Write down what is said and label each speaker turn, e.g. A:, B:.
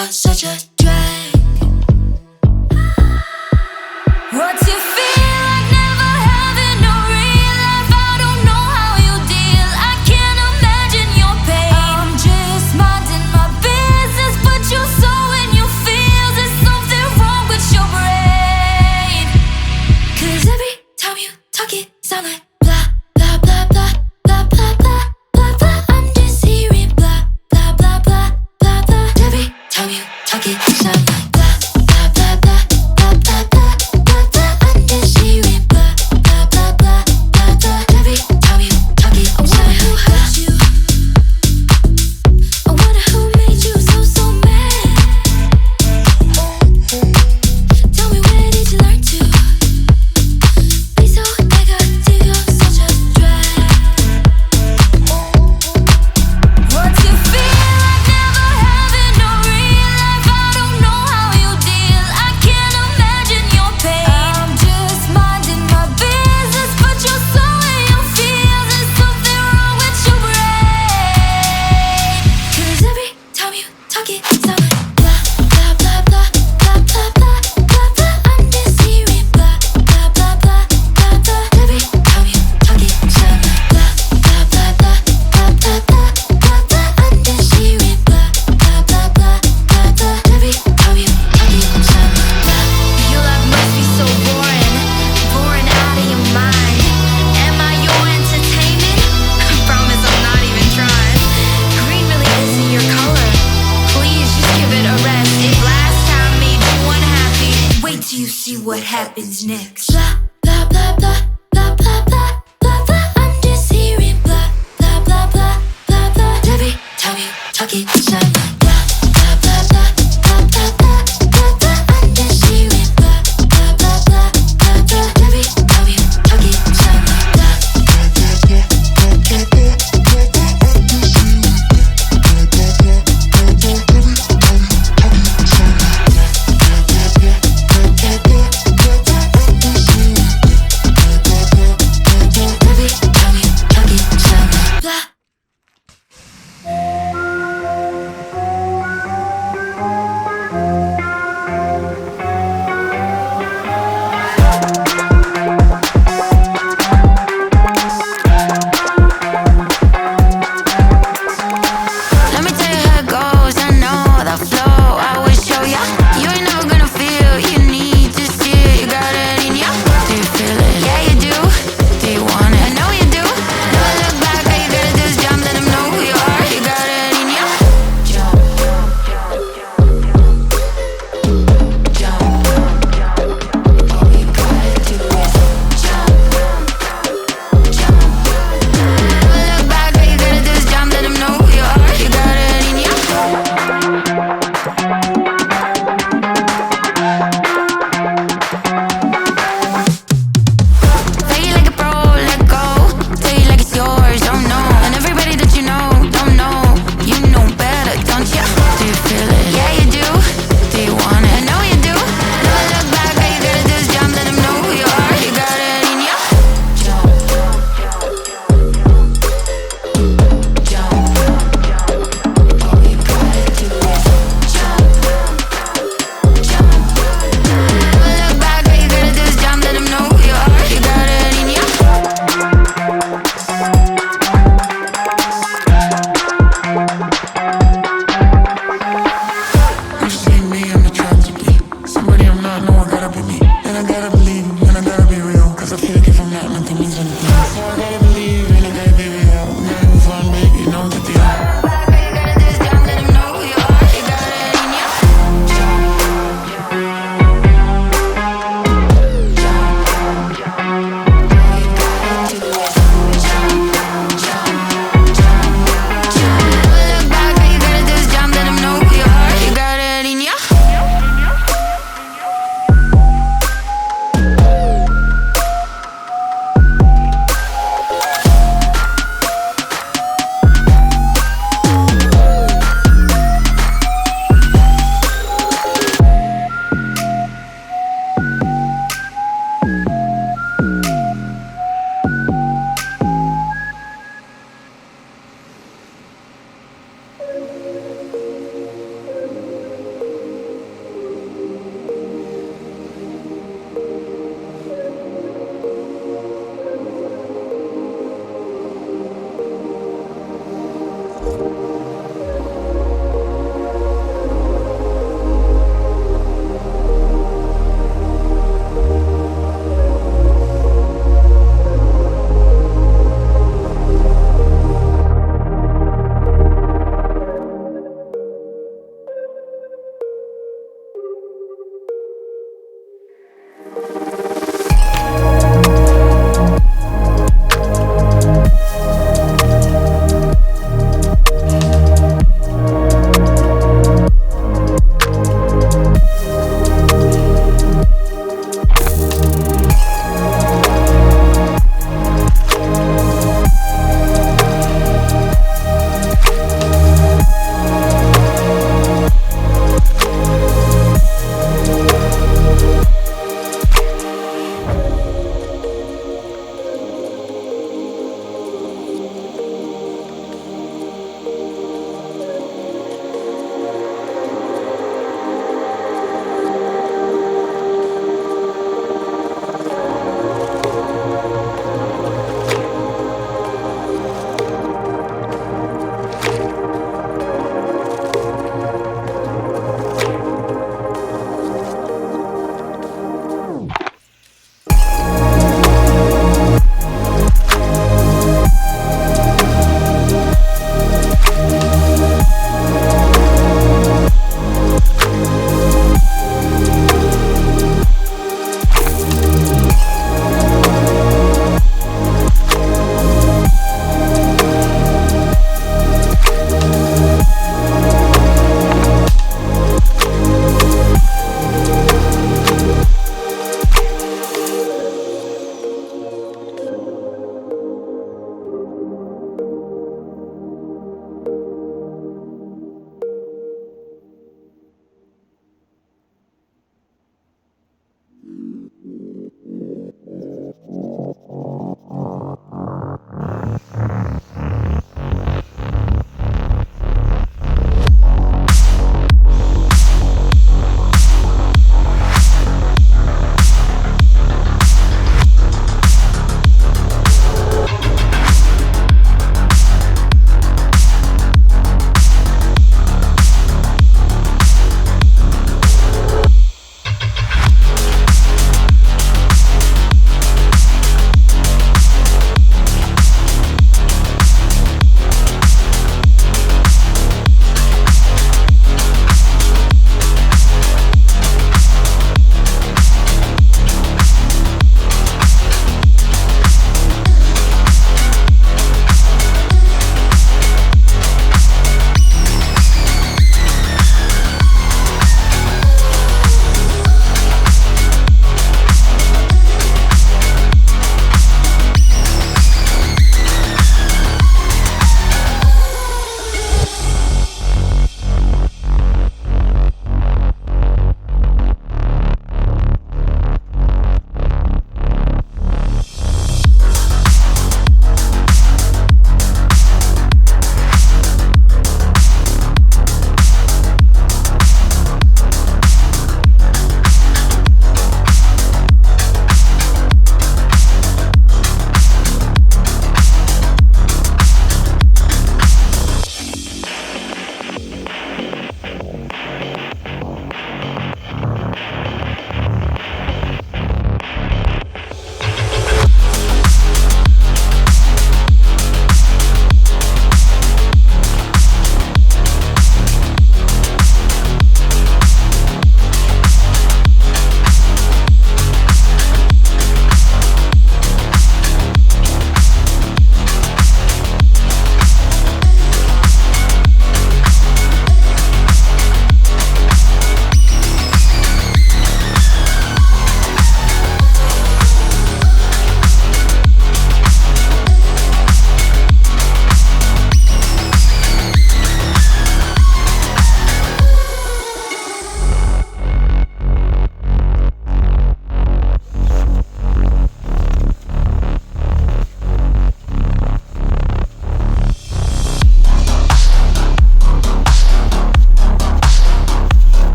A: you're such a drag. What's it feel like never having no real life? I don't know how you deal, I can't imagine your pain. I'm just minding my business, but you're so in your feels. There's something wrong with your brain. Cause every time you talk it sound like blah, blah, blah, blah, blah, blah, blah, blah, blah. I'm just hearing blah, blah, blah, blah, blah, blah. Every time you talk it sound like blah, blah, blah, blah, blah, blah, blah, blah, blah. I'm just hearing blah, blah, blah, blah, blah, blah. Every time you talk it sound like who hurt you? I wonder who made you so, so mad. Tell me, where did you learn to be so negative? You're such a drag. What's it feel like never having no real life? I don't know how you deal, I can't imagine your pain. I'm just minding my business, but you're so in your feels. There's something wrong with your brain. Cause every time you talk it sound like blah, blah, blah, blah, blah, blah, blah, blah, blah. I'm just hearing blah, blah, blah, blah, blah, blah. Every time you talk it sound like blah, blah, blah, blah, blah, blah, blah, blah, blah. I'm just hearing blah, blah, blah, blah, blah, blah. Every time you talk it sound like blah. Your life must be so boring, boring out of your mind. Am I your entertainment? I promise I'm not even trying. Green really isn't your color. Please just give it a rest. If last time made you unhappy, wait till you see what happens next. Blah, blah, blah, blah, blah, blah, blah, blah, blah. I'm just hearing blah, blah, blah, blah, blah, blah. Every time you talk it sound like blah, blah, blah, blah, blah, blah, blah, blah, blah. I'm just hearing blah, blah, blah, blah, blah, blah. Every time you talk it sound like blah, blah, blah, blah, blah, blah, blah, blah, blah. Every time you talk it sound like blah. Let me tell you how it goes. I know the flow. I will show ya. You ain't never gonna feel. You need to see it. You got it in ya. Do you feel it? Yeah, you do. Do you want it? I know you do. Never look back. All you gotta do is jump. Let them know who you are. You got it in ya. Jump, jump, jump, jump. All you gotta do is jump, jump. Never look back. All you gotta do is jump. Let them know who you are. You got it in ya. Play you like a pro, let go. Tell you like it's yours, don't know. And everybody that you know, don't know. You know better, don't ya? Do you feel it? Yeah, you do. Do you want it? I know you do. Never look back, all you gotta do is jump. Let them know who you are. You got it in ya. Jump, jump, all you gotta do is jump, jump. Never look back, all you gotta do is jump. Let them know who you are. You got it in ya.
B: I'm just being me, I'm not trying to be somebody I'm not, no, I gotta be me. And I gotta believe, and I gotta be real. Cause I feel like if I'm not, nothing means anything. So I gotta believe, and I gotta be real. Not even fun, baby, you know the deal.
A: All you gotta do is jump. Let them know who you are. You got it in ya. Jump, jump. All you gotta do is jump, jump, jump, jump. Never look back. All you gotta do is jump. Let them know who you are. You got it in ya.